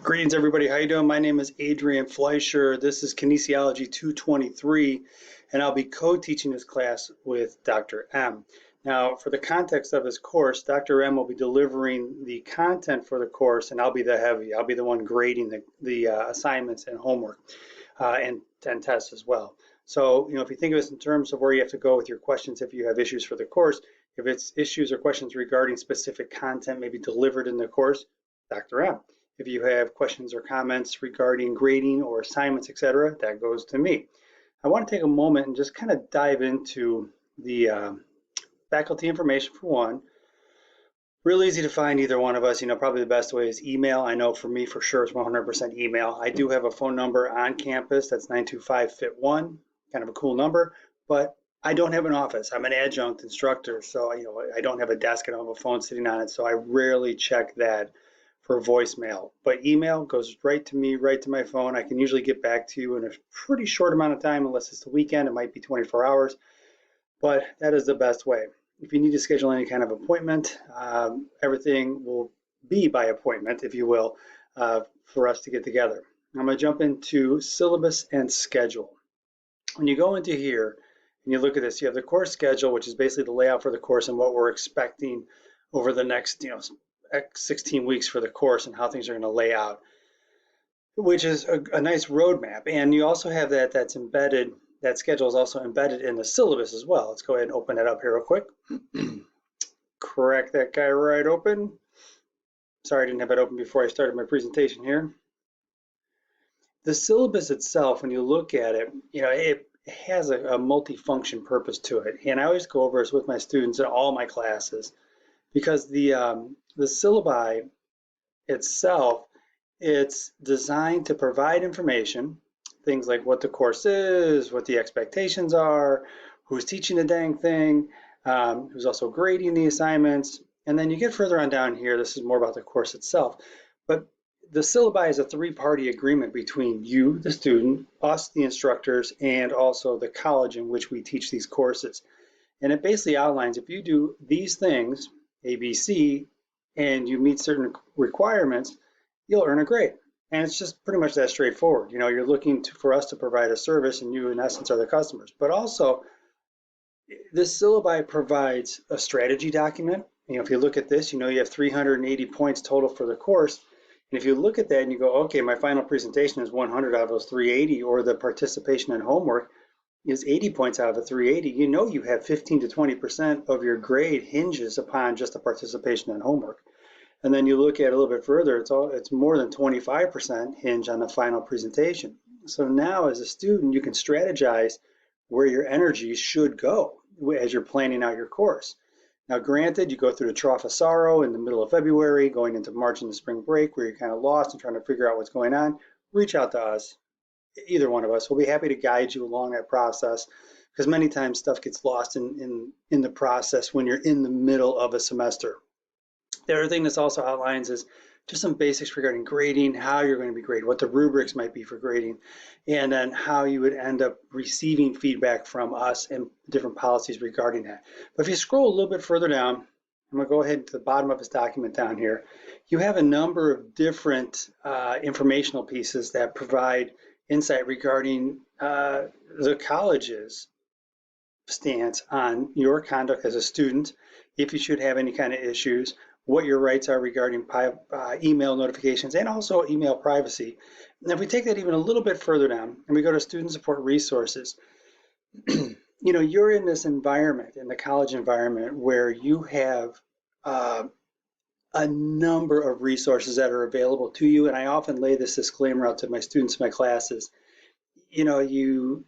Greetings, everybody. How you doing? My name is Adrian Fleischer. This is Kinesiology 223, and I'll be co-teaching this class with Dr. M. Now, for the context of this course, Dr. M will be delivering the content for the course, and I'll be the heavy. I'll be the one grading the assignments and homework and tests as well. So, if you think of this in terms of where you have to go with your questions, if you have issues for the course, if it's issues or questions regarding specific content maybe delivered in the course, Dr. M. If you have questions or comments regarding grading or assignments, etc., that goes to me. I want to take a moment and just kind of dive into the faculty information for one. Real easy to find either one of us. Probably the best way is email. I know for me, for sure, it's 100% email. I do have a phone number on campus. That's 925-FIT1, kind of a cool number, but I don't have an office. I'm an adjunct instructor, so I don't have a desk. I don't have a phone sitting on it, so I rarely check that for voicemail. But email goes right to me, right to my phone. I can usually get back to you in a pretty short amount of time, unless it's the weekend. It might be 24 hours, but that is the best way. If you need to schedule any kind of appointment, everything will be by appointment, if you will, for us to get together. I'm going to jump into syllabus and schedule. When you go into here and you look at this, you have the course schedule, which is basically the layout for the course and what we're expecting over the next 16 weeks for the course and how things are going to lay out, which is a nice roadmap. And you also have that's embedded, that schedule is also embedded in the syllabus as well. Let's go ahead and open that up here real quick. Crack that guy right open. Sorry, I didn't have it open before I started my presentation here. The syllabus itself, when you look at it, it has a multi-function purpose to it. And I always go over this with my students in all my classes, because the syllabi itself, it's designed to provide information, things like what the course is, what the expectations are, who's teaching the dang thing, who's also grading the assignments. And then you get further on down here, this is more about the course itself. But the syllabi is a three-party agreement between you, the student, us, the instructors, and also the college in which we teach these courses. And it basically outlines, if you do these things, A, B, C, and you meet certain requirements, you'll earn a grade. And it's just pretty much that straightforward. You're looking for us to provide a service, and you, in essence, are the customers. But also, this syllabi provides a strategy document. If you look at this, you have 380 points total for the course. And if you look at that and you go, okay, my final presentation is 100 out of those 380, or the participation in homework is 80 points out of the 380, you have 15 to 20% of your grade hinges upon just the participation in homework. And then you look at it a little bit further, it's more than 25% hinge on the final presentation. So now as a student, you can strategize where your energy should go as you're planning out your course. Now, granted, you go through the trough of sorrow in the middle of February, going into March and the spring break, where you're kind of lost and trying to figure out what's going on. Reach out to us. Either one of us. We'll be happy to guide you along that process, because many times stuff gets lost in the process when you're in the middle of a semester. The other thing this also outlines is just some basics regarding grading, how you're going to be graded, what the rubrics might be for grading, and then how you would end up receiving feedback from us and different policies regarding that. But if you scroll a little bit further down, I'm going to go ahead to the bottom of this document down here. You have a number of different informational pieces that provide insight regarding the college's stance on your conduct as a student, if you should have any kind of issues, what your rights are regarding email notifications, and also email privacy. And if we take that even a little bit further down and we go to student support resources, you're in this environment, in the college environment, where you have a number of resources that are available to you. And I often lay this disclaimer out to my students in my classes. You'll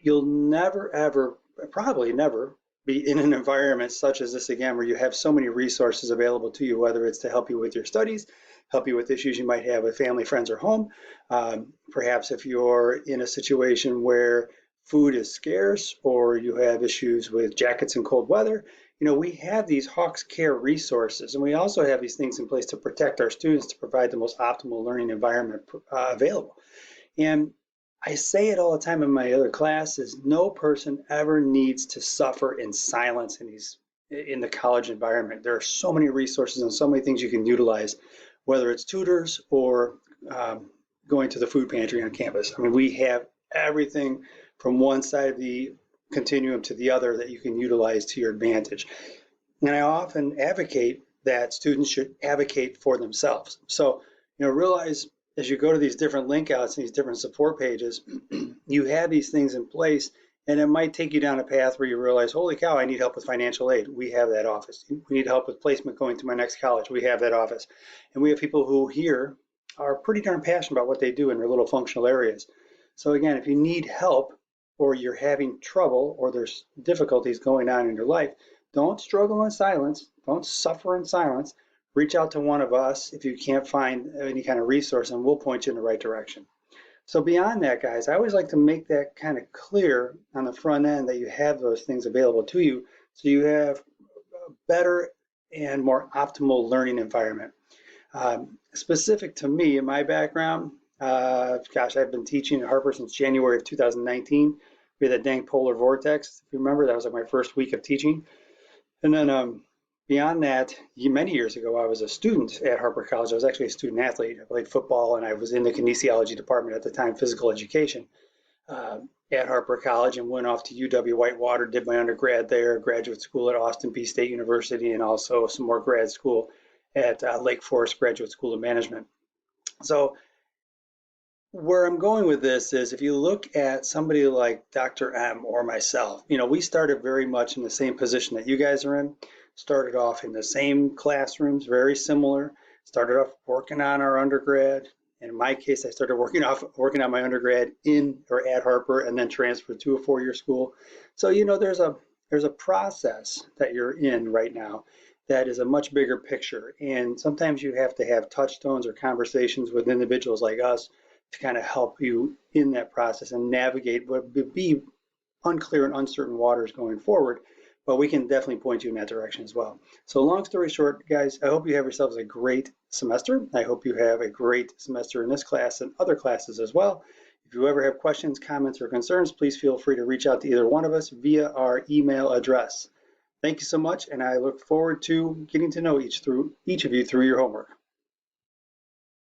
never, ever, probably never be in an environment such as this again, where you have so many resources available to you, whether it's to help you with your studies, help you with issues you might have with family, friends, or home. Perhaps if you're in a situation where food is scarce, or you have issues with jackets in cold weather, we have these Hawks Care resources, and we also have these things in place to protect our students, to provide the most optimal learning environment available. And I say it all the time in my other classes, no person ever needs to suffer in silence in the college environment. There are so many resources and so many things you can utilize, whether it's tutors or going to the food pantry on campus. I mean, we have everything from one side of the continuum to the other that you can utilize to your advantage. And I often advocate that students should advocate for themselves. So, realize as you go to these different link outs and these different support pages, you have these things in place, and it might take you down a path where you realize, holy cow, I need help with financial aid. We have that office. We need help with placement going to my next college. We have that office. And we have people who here are pretty darn passionate about what they do in their little functional areas. So again, if you need help or you're having trouble or there's difficulties going on in your life, don't struggle in silence. Don't suffer in silence. Reach out to one of us if you can't find any kind of resource, and we'll point you in the right direction. So beyond that, guys, I always like to make that kind of clear on the front end that you have those things available to you, so you have a better and more optimal learning environment. Specific to me and my background, gosh, I've been teaching at Harper since January of 2019. We had that dang polar vortex. If you remember, that was like my first week of teaching. And then beyond that, many years ago, I was a student at Harper College. I was actually a student athlete. I played football, and I was in the kinesiology department at the time, physical education, at Harper College, and went off to UW Whitewater, did my undergrad there, graduate school at Austin Peay State University, and also some more grad school at Lake Forest Graduate School of Management. So where I'm going with this is if you look at somebody like Dr. M or myself, we started very much in the same position that you guys are in, started off in the same classrooms, very similar, started off working on our undergrad. In my case, I started working on my undergrad in or at Harper and then transferred to a four-year school. So, there's a process that you're in right now that is a much bigger picture. And sometimes you have to have touchstones or conversations with individuals like us to kind of help you in that process and navigate what would be unclear and uncertain waters going forward, but we can definitely point you in that direction as well. So long story short, guys, I hope you have yourselves a great semester. I hope you have a great semester in this class and other classes as well. If you ever have questions, comments, or concerns, please feel free to reach out to either one of us via our email address. Thank you so much, and I look forward to getting to know each of you through your homework.